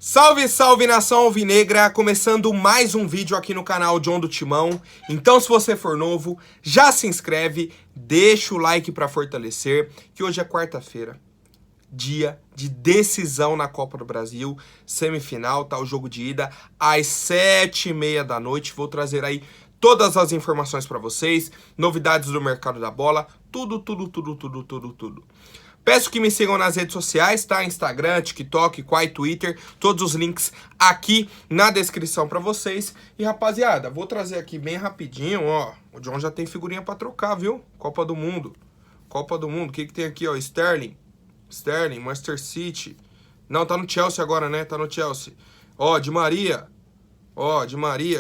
Salve, salve nação alvinegra, começando mais um vídeo aqui no canal John do Timão. Então se você for novo, já se inscreve, deixa o like pra fortalecer, que hoje é quarta-feira, dia de decisão na Copa do Brasil, semifinal, tá o jogo de ida às 7h30 da noite. Vou trazer aí todas as informações pra vocês, novidades do mercado da bola, tudo. Peço que me sigam nas redes sociais, tá? Instagram, TikTok, Quai, Twitter, todos os links aqui na descrição pra vocês. E rapaziada, vou trazer aqui bem rapidinho, ó. O John já tem figurinha pra trocar, viu? Copa do Mundo. O que tem aqui, ó? Sterling, Manchester City. Não, tá no Chelsea agora, né? Tá no Chelsea. Ó, Di Maria.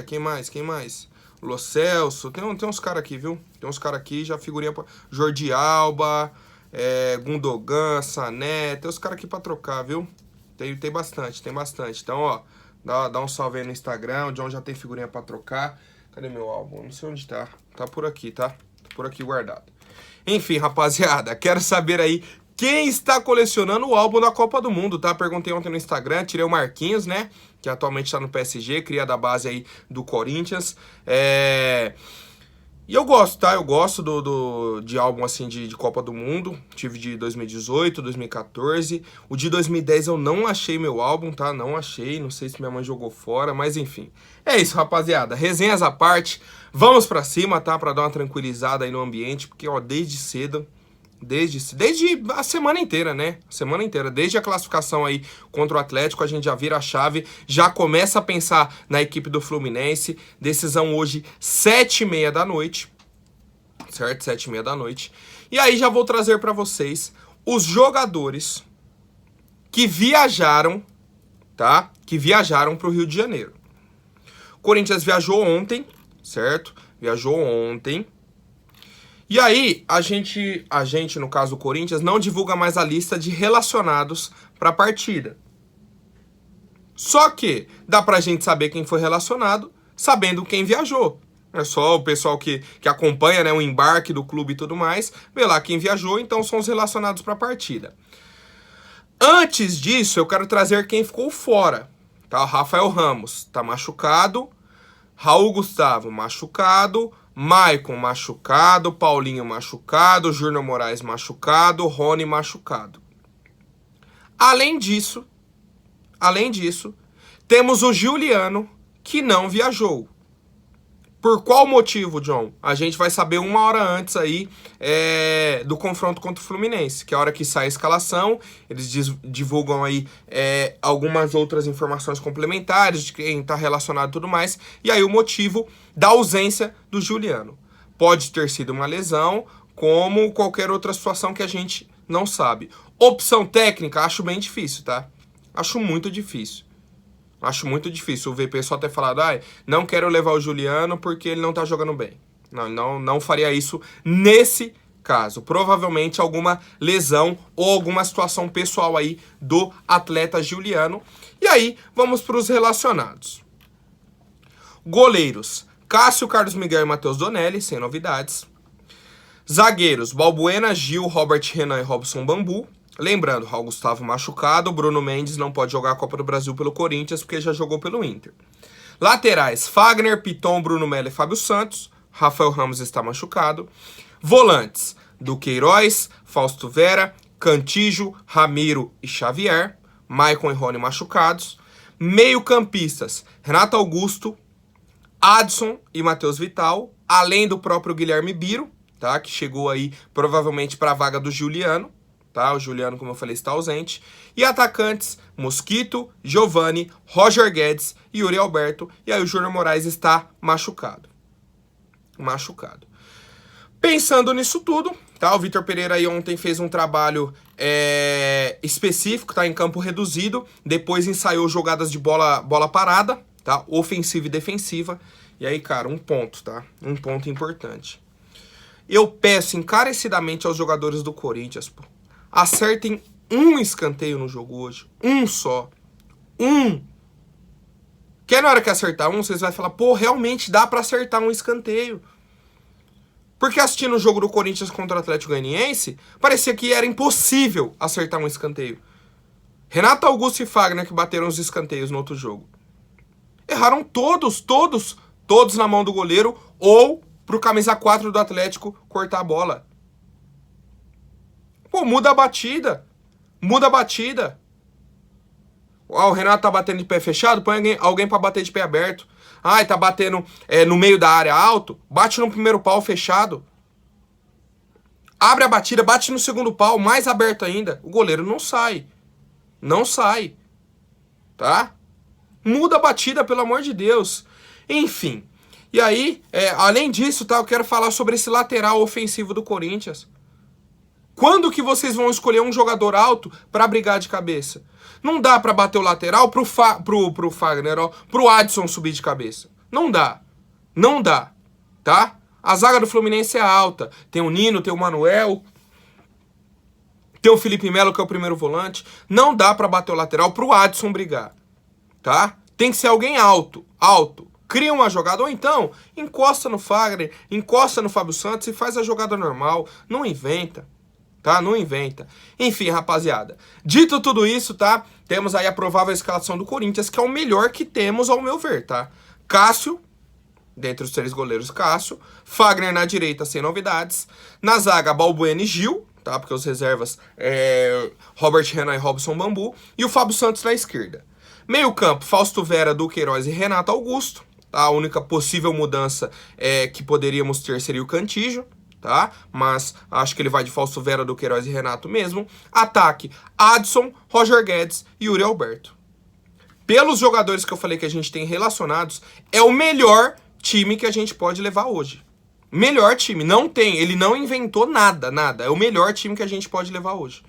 Quem mais? Lo Celso. Tem uns caras aqui, viu? Tem uns caras aqui, já figurinha pra... Jordi Alba... Gundogan, Sané, tem os caras aqui pra trocar, viu? Tem bastante. Então, ó, dá um salve aí no Instagram. O John já tem figurinha pra trocar. Cadê meu álbum? Não sei onde tá. Tá por aqui, tá? Tá por aqui guardado. Enfim, rapaziada, quero saber aí quem está colecionando o álbum da Copa do Mundo, tá? Perguntei ontem no Instagram, tirei o Marquinhos, né? Que atualmente tá no PSG, cria da base aí do Corinthians. E eu gosto, tá? Eu gosto de álbum, assim, de Copa do Mundo. Tive de 2018, 2014. O de 2010 eu não achei meu álbum, tá? Não achei. Não sei se minha mãe jogou fora, mas enfim. É isso, rapaziada. Resenhas à parte. Vamos pra cima, tá? Pra dar uma tranquilizada aí no ambiente. Porque, ó, desde cedo... Desde a semana inteira, né? Semana inteira. Desde a classificação aí contra o Atlético, a gente já vira a chave, já começa a pensar na equipe do Fluminense. Decisão hoje, 7h30 da noite. Certo? 7h30 da noite. E aí já vou trazer pra vocês os jogadores que viajaram, tá? Que viajaram pro Rio de Janeiro. O Corinthians viajou ontem, certo? Viajou ontem. E aí, a gente, no caso do Corinthians, não divulga mais a lista de relacionados para a partida. Só que dá pra gente saber quem foi relacionado, sabendo quem viajou. É só o pessoal que acompanha, né, o embarque do clube e tudo mais, vê lá quem viajou, então são os relacionados para a partida. Antes disso, eu quero trazer quem ficou fora. Tá? O Rafael Ramos tá machucado, Raul Gustavo machucado, Maicon machucado, Paulinho machucado, Júnior Moraes machucado, Rony machucado. Além disso, temos o Giuliano, que não viajou. Por qual motivo, John? A gente vai saber uma hora antes aí do confronto contra o Fluminense, que é a hora que sai a escalação, eles divulgam aí algumas outras informações complementares de quem está relacionado e tudo mais, e aí o motivo da ausência do Giuliano. Pode ter sido uma lesão, como qualquer outra situação que a gente não sabe. Opção técnica, acho bem difícil, tá? Acho muito difícil. O VP só ter falado, não quero levar o Giuliano porque ele não tá jogando bem. Não faria isso nesse caso. Provavelmente alguma lesão ou alguma situação pessoal aí do atleta Giuliano. E aí, vamos para os relacionados. Goleiros, Cássio, Carlos Miguel e Matheus Donelli, sem novidades. Zagueiros, Balbuena, Gil, Robert Renan e Robson Bambu. Lembrando, Raul Gustavo machucado, Bruno Mendes não pode jogar a Copa do Brasil pelo Corinthians porque já jogou pelo Inter. Laterais, Fagner, Piton, Bruno Melo e Fábio Santos. Rafael Ramos está machucado. Volantes, Duqueiroz, Fausto Vera, Cantijo, Ramiro e Xavier. Maicon e Rony machucados. Meio-campistas, Renato Augusto, Adson e Matheus Vital, além do próprio Guilherme Biro, tá? Que chegou aí provavelmente para a vaga do Giuliano. Tá? O Giuliano, como eu falei, está ausente. E atacantes, Mosquito, Giovani, Roger Guedes e Yuri Alberto. E aí o Júnior Moraes está machucado. Pensando nisso tudo, tá? O Vitor Pereira aí ontem fez um trabalho específico, tá? Em campo reduzido. Depois ensaiou jogadas de bola parada, tá? Ofensiva e defensiva. E aí, cara, um ponto, tá? Um ponto importante. Eu peço encarecidamente aos jogadores do Corinthians, pô. Acertem um escanteio no jogo hoje. Um só. Que na hora que acertar um, vocês vão falar, pô, realmente dá pra acertar um escanteio. Porque assistindo o jogo do Corinthians contra o Atlético Goianiense, parecia que era impossível acertar um escanteio. Renato Augusto e Fagner que bateram os escanteios no outro jogo. Erraram todos na mão do goleiro ou pro camisa 4 do Atlético cortar a bola. Pô, muda a batida. Muda a batida. Ó, o Renato tá batendo de pé fechado, põe alguém pra bater de pé aberto. Ai, tá batendo no meio da área alto, bate no primeiro pau fechado. Abre a batida, bate no segundo pau, mais aberto ainda. O goleiro não sai. Não sai. Tá? Muda a batida, pelo amor de Deus. Enfim. E aí, além disso, tá, eu quero falar sobre esse lateral ofensivo do Corinthians. Quando que vocês vão escolher um jogador alto pra brigar de cabeça? Não dá pra bater o lateral pro Fagner, ó, pro Adson subir de cabeça. Não dá. Não dá. Tá? A zaga do Fluminense é alta. Tem o Nino, tem o Manuel, tem o Felipe Melo, que é o primeiro volante. Não dá pra bater o lateral pro Adson brigar. Tá? Tem que ser alguém alto. Alto. Cria uma jogada, ou então encosta no Fagner, encosta no Fábio Santos e faz a jogada normal. Não inventa. Tá? Não inventa. Enfim, rapaziada. Dito tudo isso, tá? Temos aí a provável escalação do Corinthians, que é o melhor que temos, ao meu ver, tá? Cássio, dentre os 3 goleiros, Cássio. Fagner na direita, sem novidades. Na zaga, Balbuena e Gil, tá? Porque os reservas Robert Renan e Robson Bambu. E o Fábio Santos na esquerda. Meio campo, Fausto Vera, Duqueiroz e Renato Augusto. Tá? A única possível mudança que poderíamos ter seria o Cantillo. Tá? Mas acho que ele vai de Fausto Vera, Duqueiroz e Renato mesmo. Ataque, Adson, Roger Guedes e Yuri Alberto. Pelos jogadores que eu falei que a gente tem relacionados, é o melhor time que a gente pode levar hoje. Melhor time, não tem, ele não inventou nada, nada. É o melhor time que a gente pode levar hoje.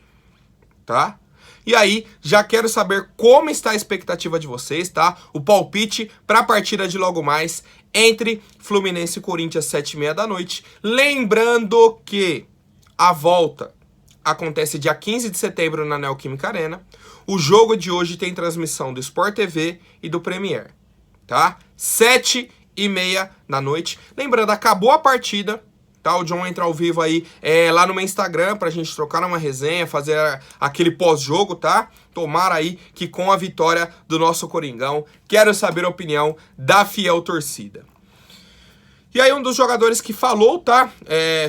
Tá? E aí, já quero saber como está a expectativa de vocês, tá? O palpite para a partida de logo mais entre Fluminense e Corinthians, 7h30 da noite. Lembrando que a volta acontece dia 15 de setembro na Neoquímica Arena. O jogo de hoje tem transmissão do Sport TV e do Premier, tá? 7h30 da noite. Lembrando, acabou a partida, tá? O John entra ao vivo aí lá no meu Instagram pra gente trocar uma resenha, fazer aquele pós-jogo, tá? Tomara aí que com a vitória do nosso Coringão, quero saber a opinião da fiel torcida. E aí um dos jogadores que falou, tá?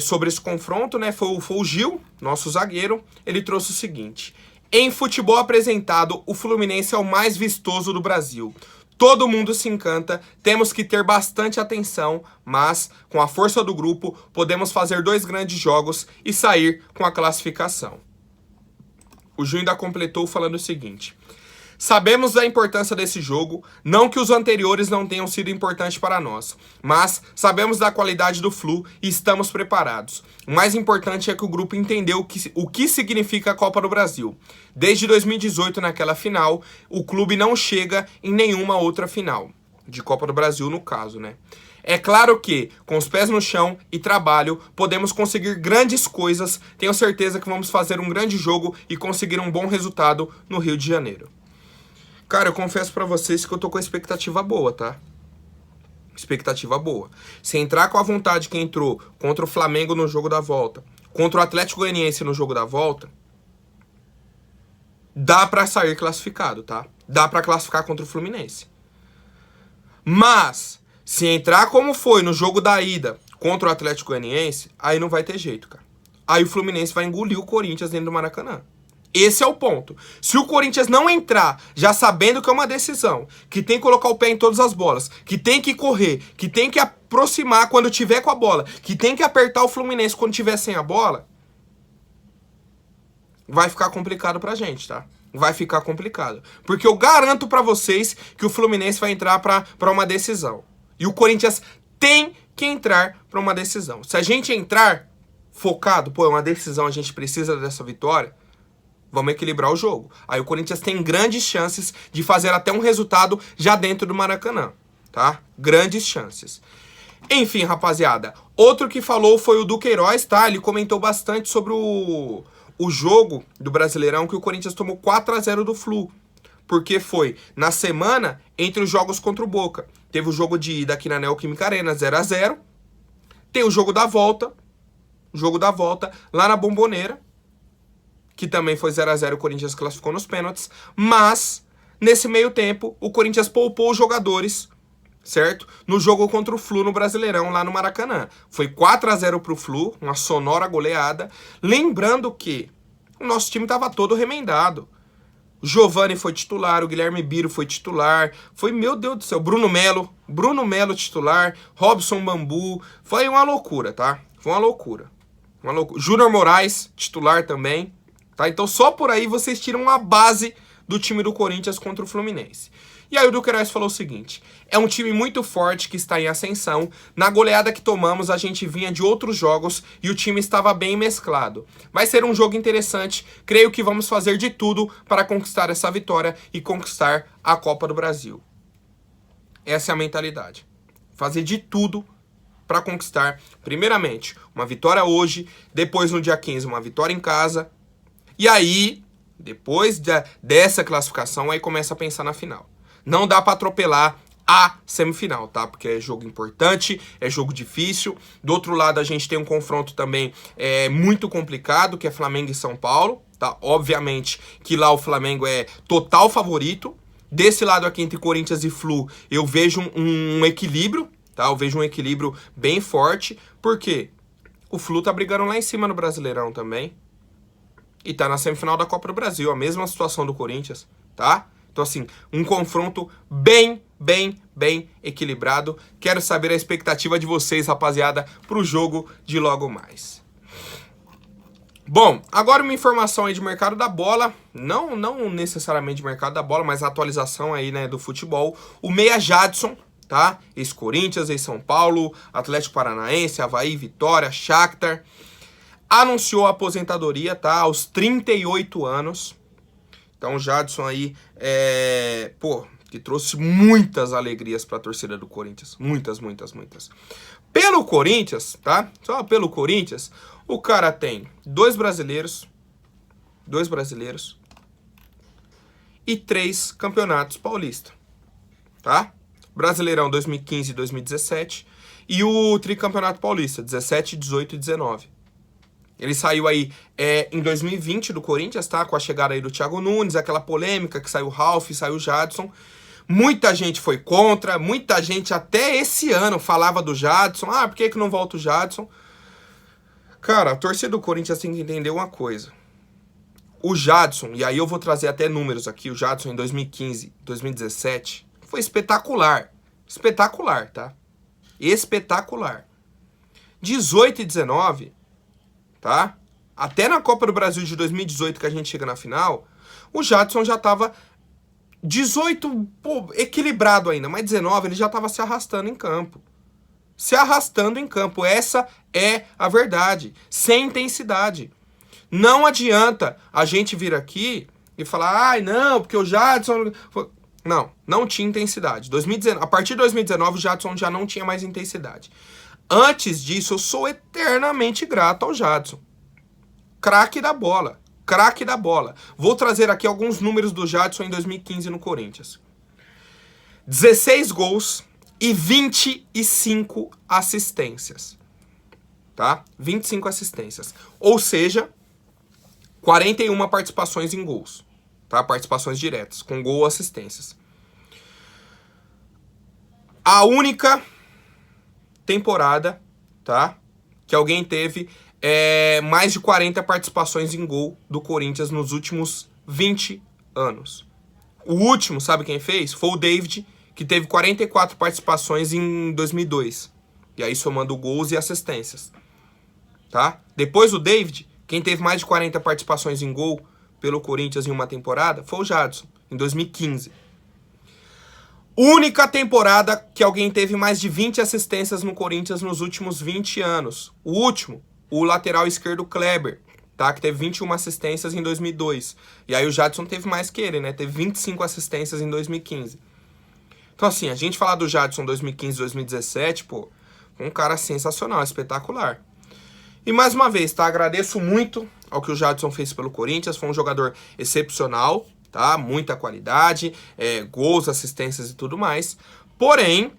Sobre esse confronto, né? Foi o Gil, nosso zagueiro. Ele trouxe o seguinte: em futebol apresentado, o Fluminense é o mais vistoso do Brasil. Todo mundo se encanta, temos que ter bastante atenção, mas com a força do grupo podemos fazer 2 grandes jogos e sair com a classificação. O Gil ainda completou falando o seguinte: sabemos da importância desse jogo, não que os anteriores não tenham sido importantes para nós, mas sabemos da qualidade do Flu e estamos preparados. O mais importante é que o grupo entendeu o que significa a Copa do Brasil. Desde 2018, naquela final, o clube não chega em nenhuma outra final, de Copa do Brasil no caso, né? É claro que, com os pés no chão e trabalho, podemos conseguir grandes coisas. Tenho certeza que vamos fazer um grande jogo e conseguir um bom resultado no Rio de Janeiro. Cara, eu confesso pra vocês que eu tô com a expectativa boa, tá? Expectativa boa. Se entrar com a vontade que entrou contra o Flamengo no jogo da volta, contra o Atlético Goianiense no jogo da volta, dá pra sair classificado, tá? Dá pra classificar contra o Fluminense. Mas, se entrar como foi no jogo da ida contra o Atlético Goianiense, aí não vai ter jeito, cara. Aí o Fluminense vai engolir o Corinthians dentro do Maracanã. Esse é o ponto. Se o Corinthians não entrar já sabendo que é uma decisão, que tem que colocar o pé em todas as bolas, que tem que correr, que tem que aproximar quando tiver com a bola, que tem que apertar o Fluminense quando tiver sem a bola, vai ficar complicado pra gente, tá? Vai ficar complicado. Porque eu garanto pra vocês que o Fluminense vai entrar pra uma decisão. E o Corinthians tem que entrar pra uma decisão. Se a gente entrar focado, pô, é uma decisão, a gente precisa dessa vitória, vamos equilibrar o jogo. Aí o Corinthians tem grandes chances de fazer até um resultado já dentro do Maracanã, tá? Grandes chances. Enfim, rapaziada, outro que falou foi o Duqueiroz, tá? Ele comentou bastante sobre o jogo do Brasileirão, que o Corinthians tomou 4-0 do Flu. Porque foi na semana entre os jogos contra o Boca. Teve o jogo de ida aqui na Neoquímica Arena, 0-0. Tem o jogo da volta lá na Bombonera, que também foi 0-0, o Corinthians classificou nos pênaltis, mas nesse meio tempo o Corinthians poupou os jogadores, certo? No jogo contra o Flu no Brasileirão, lá no Maracanã. Foi 4-0 pro Flu, uma sonora goleada. Lembrando que o nosso time estava todo remendado. O Giovani foi titular, o Guilherme Biro foi titular, foi, meu Deus do céu, Bruno Melo titular, Robson Bambu, foi uma loucura, tá? Foi uma loucura. Júnior Moraes, titular também, tá? Então só por aí vocês tiram a base do time do Corinthians contra o Fluminense. E aí o Duqueiroz falou o seguinte: é um time muito forte que está em ascensão. Na goleada que tomamos, a gente vinha de outros jogos e o time estava bem mesclado. Vai ser um jogo interessante. Creio que vamos fazer de tudo para conquistar essa vitória e conquistar a Copa do Brasil. Essa é a mentalidade. Fazer de tudo para conquistar, primeiramente, uma vitória hoje, depois no dia 15, uma vitória em casa. E aí, depois dessa classificação, aí começa a pensar na final. Não dá para atropelar a semifinal, tá? Porque é jogo importante, é jogo difícil. Do outro lado, a gente tem um confronto também muito complicado, que é Flamengo e São Paulo, tá? Obviamente que lá o Flamengo é total favorito. Desse lado aqui, entre Corinthians e Flu, eu vejo um equilíbrio, tá? Eu vejo um equilíbrio bem forte. Por quê? O Flu tá brigando lá em cima no Brasileirão também. E tá na semifinal da Copa do Brasil, a mesma situação do Corinthians, tá? Então, assim, um confronto bem equilibrado. Quero saber a expectativa de vocês, rapaziada, pro jogo de logo mais. Bom, agora uma informação aí de mercado da bola. Não necessariamente de mercado da bola, mas a atualização aí, né, do futebol. O meia Jadson, tá? Ex-Corinthians, ex-São Paulo, Atlético Paranaense, Avaí, Vitória, Shakhtar. Anunciou a aposentadoria, tá? Aos 38 anos. Então o Jadson aí, que trouxe muitas alegrias para a torcida do Corinthians. Muitas. Pelo Corinthians, tá? Só pelo Corinthians, o cara tem dois brasileiros e 3 campeonatos paulistas, tá? Brasileirão 2015 e 2017 e o tricampeonato paulista, 17, 18 e 19. Ele saiu aí em 2020 do Corinthians, tá? Com a chegada aí do Thiago Nunes, aquela polêmica que saiu o Ralf, saiu o Jadson. Muita gente foi contra, muita gente até esse ano falava do Jadson. Ah, por que não volta o Jadson? Cara, a torcida do Corinthians tem que entender uma coisa. O Jadson, e aí eu vou trazer até números aqui, o Jadson em 2015, 2017, foi espetacular. Espetacular, tá? Espetacular. 18 e 19... tá? Até na Copa do Brasil de 2018, que a gente chega na final, o Jadson já tava 18, equilibrado ainda, mas 19 ele já tava se arrastando em campo. Essa é a verdade. Sem intensidade. Não adianta a gente vir aqui e falar, ai, não, porque o Jadson... Não tinha intensidade. 2019, a partir de 2019, o Jadson já não tinha mais intensidade. Antes disso, eu sou eternamente grato ao Jadson. Craque da bola. Vou trazer aqui alguns números do Jadson em 2015 no Corinthians. 16 gols e 25 assistências. Tá? 25 assistências. Ou seja, 41 participações em gols. Tá? Participações diretas, com gol ou assistências. A única temporada, tá, que alguém teve mais de 40 participações em gol do Corinthians nos últimos 20 anos. O último, sabe quem fez? Foi o David, que teve 44 participações em 2002. E aí somando gols e assistências. Tá? Depois do David, quem teve mais de 40 participações em gol pelo Corinthians em uma temporada foi o Jadson, em 2015. Única temporada que alguém teve mais de 20 assistências no Corinthians nos últimos 20 anos. O último, o lateral esquerdo Kleber, tá? Que teve 21 assistências em 2002. E aí o Jadson teve mais que ele, né? Teve 25 assistências em 2015. Então assim, a gente falar do Jadson 2015, 2017, foi um cara sensacional, espetacular. E mais uma vez, tá? Agradeço muito ao que o Jadson fez pelo Corinthians. Foi um jogador excepcional, tá? Muita qualidade, gols, assistências e tudo mais. Porém,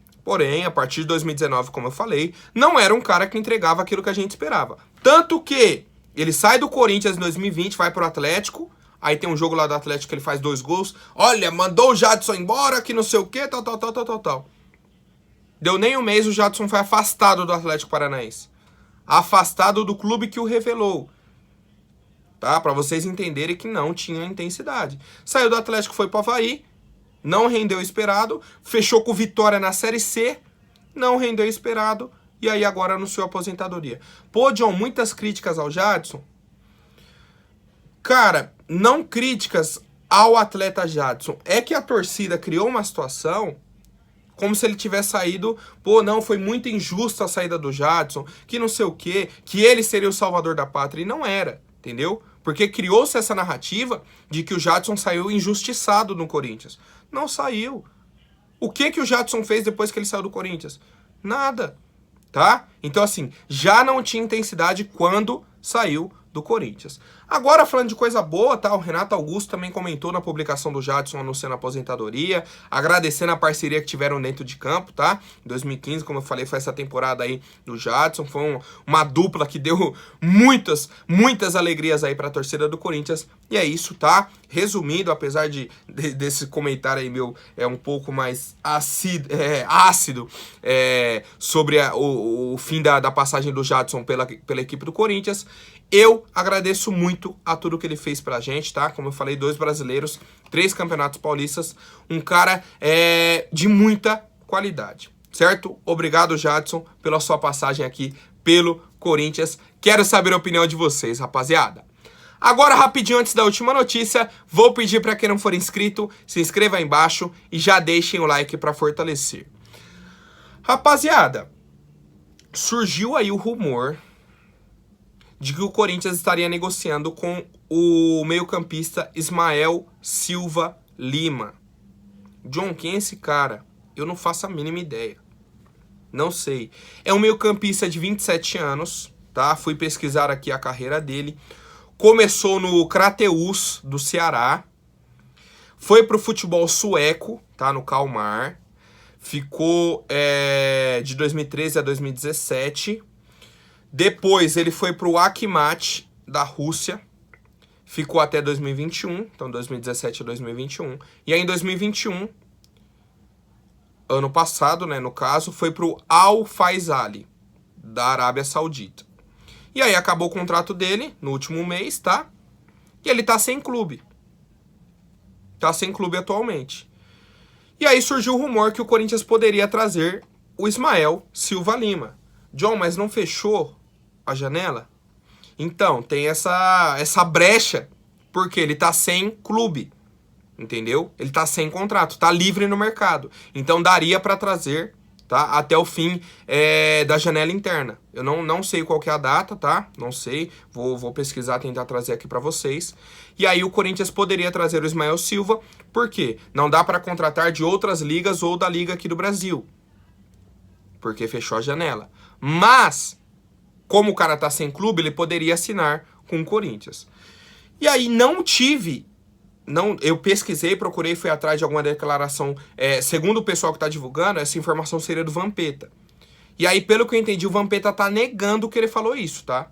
a partir de 2019, como eu falei, não era um cara que entregava aquilo que a gente esperava. Tanto que, Ele sai do Corinthians em 2020, vai pro Atlético. Aí tem um jogo lá do Atlético que ele faz 2 gols. Olha, mandou o Jadson embora, que não sei o que, tal. Deu nem um mês, o Jadson foi afastado do Atlético Paranaense. Afastado do clube que o revelou. Tá? Pra vocês entenderem que não tinha intensidade. Saiu do Atlético, foi pro Avaí. Não rendeu o esperado. Fechou com Vitória na Série C. Não rendeu o esperado. E aí agora anunciou a aposentadoria. Pô, John, muitas críticas ao Jadson. Cara, não críticas ao atleta Jadson. É que a torcida criou uma situação como se ele tivesse saído... Pô, não, foi muito injusta a saída do Jadson. Que não sei o quê. Que ele seria o salvador da pátria. E não era, entendeu? Porque criou-se essa narrativa de que o Jadson saiu injustiçado no Corinthians. Não saiu. O que o Jadson fez depois que ele saiu do Corinthians? Nada. Tá? Então, assim, já não tinha intensidade quando saiu do Corinthians. Agora, falando de coisa boa, tá? O Renato Augusto também comentou na publicação do Jadson anunciando a aposentadoria, agradecendo a parceria que tiveram dentro de campo, tá? Em 2015, como eu falei, foi essa temporada aí do Jadson, foi uma dupla que deu muitas alegrias aí pra torcida do Corinthians, e é isso, tá? Resumindo, apesar desse comentário aí meu um pouco mais ácido sobre o fim da passagem do Jadson pela equipe do Corinthians, eu agradeço muito a tudo que ele fez pra gente, tá? Como eu falei, 2 brasileiros, 3 campeonatos paulistas, um cara de muita qualidade, certo? Obrigado, Jadson, pela sua passagem aqui pelo Corinthians. Quero saber a opinião de vocês, rapaziada. Agora, rapidinho, antes da última notícia, vou pedir pra quem não for inscrito, se inscreva aí embaixo e já deixem o like pra fortalecer. Rapaziada, surgiu aí o rumor de que o Corinthians estaria negociando com o meio-campista Ismael Silva Lima. John, quem é esse cara? Eu não faço a mínima ideia. Não sei. É um meio-campista de 27 anos, tá? Fui pesquisar aqui a carreira dele. Começou no Crateús do Ceará. Foi pro futebol sueco, tá? No Kalmar. Ficou de 2013 a 2017. Depois ele foi pro Akhmat da Rússia, ficou até 2021, então 2017 a 2021. E aí em 2021, ano passado, né, no caso, foi pro Al Faisal, da Arábia Saudita. E aí acabou o contrato dele no último mês, tá? E ele tá sem clube. Tá sem clube atualmente. E aí surgiu o rumor que o Corinthians poderia trazer o Ismael Silva Lima. John, mas não fechou a janela? Então, tem essa brecha, porque ele tá sem clube, entendeu? Ele tá sem contrato, tá livre no mercado. Então, daria pra trazer, tá? Até o fim da janela interna. Eu não sei qual que é a data, tá? Não sei, vou pesquisar, tentar trazer aqui pra vocês. E aí o Corinthians poderia trazer o Ismael Silva, por quê? Não dá pra contratar de outras ligas ou da liga aqui do Brasil, porque fechou a janela. Mas, como o cara tá sem clube, ele poderia assinar com o Corinthians. E aí eu pesquisei, procurei, fui atrás de alguma declaração. Segundo o pessoal que tá divulgando, essa informação seria do Vampeta. E aí, pelo que eu entendi, o Vampeta tá negando que ele falou isso, tá?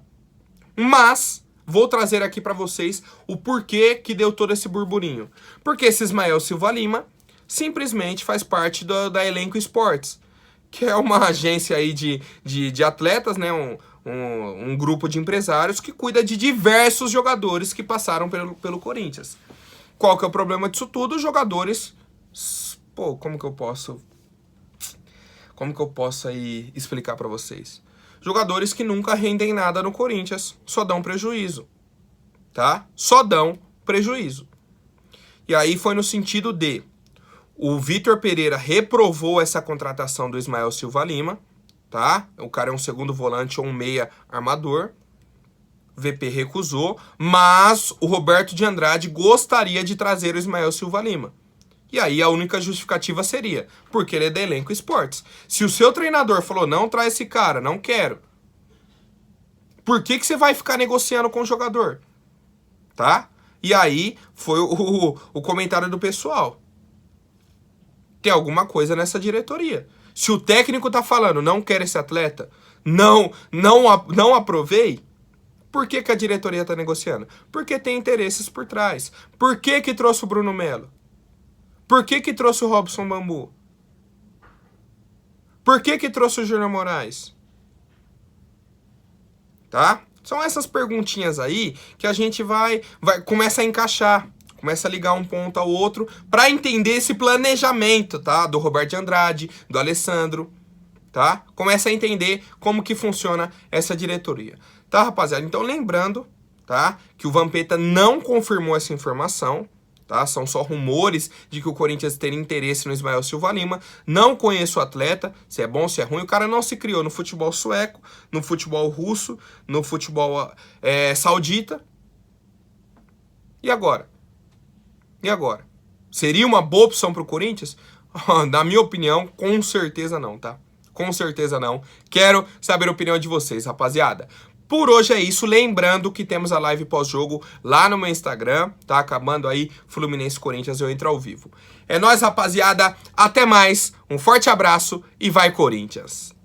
Mas vou trazer aqui pra vocês o porquê que deu todo esse burburinho. Porque esse Ismael Silva Lima simplesmente faz parte da Elenco Esportes, que é uma agência aí de atletas, né? Um grupo de empresários que cuida de diversos jogadores que passaram pelo Corinthians. Qual que é o problema disso tudo? Os jogadores... Pô, como que eu posso aí explicar pra vocês? Jogadores que nunca rendem nada no Corinthians, só dão prejuízo, tá? Só dão prejuízo. E aí foi no sentido de... O Vitor Pereira reprovou essa contratação do Ismael Silva Lima, tá? O cara é um segundo volante ou um meia armador. VP recusou, mas o Roberto de Andrade gostaria de trazer o Ismael Silva Lima. E aí a única justificativa seria, porque ele é da Elenco Esportes. Se o seu treinador falou, não traz esse cara, não quero, por que você vai ficar negociando com o jogador? Tá? E aí foi o comentário do pessoal. Tem alguma coisa nessa diretoria. Se o técnico tá falando, não quero esse atleta, não aprovei, Por que a diretoria está negociando? Porque tem interesses por trás. Por que trouxe o Bruno Melo? Por que trouxe o Robson Bambu? Por que trouxe o Júnior Moraes? Tá? São essas perguntinhas aí que a gente começa a encaixar, começa a ligar um ponto ao outro para entender esse planejamento, tá? Do Roberto de Andrade, do Alessandro, tá? Começa a entender como que funciona essa diretoria. Tá, rapaziada? Então, lembrando, tá? Que o Vampeta não confirmou essa informação, tá? São só rumores de que o Corinthians teria interesse no Ismael Silva Lima. Não conheço o atleta, se é bom, se é ruim. O cara não se criou no futebol sueco, no futebol russo, no futebol saudita. E agora? E agora? Seria uma boa opção pro Corinthians? Na minha opinião, com certeza não, tá? Com certeza não. Quero saber a opinião de vocês, rapaziada. Por hoje é isso, lembrando que temos a live pós-jogo lá no meu Instagram, tá? Acabando aí, Fluminense Corinthians, eu entro ao vivo. É nóis, rapaziada, até mais, um forte abraço e vai Corinthians!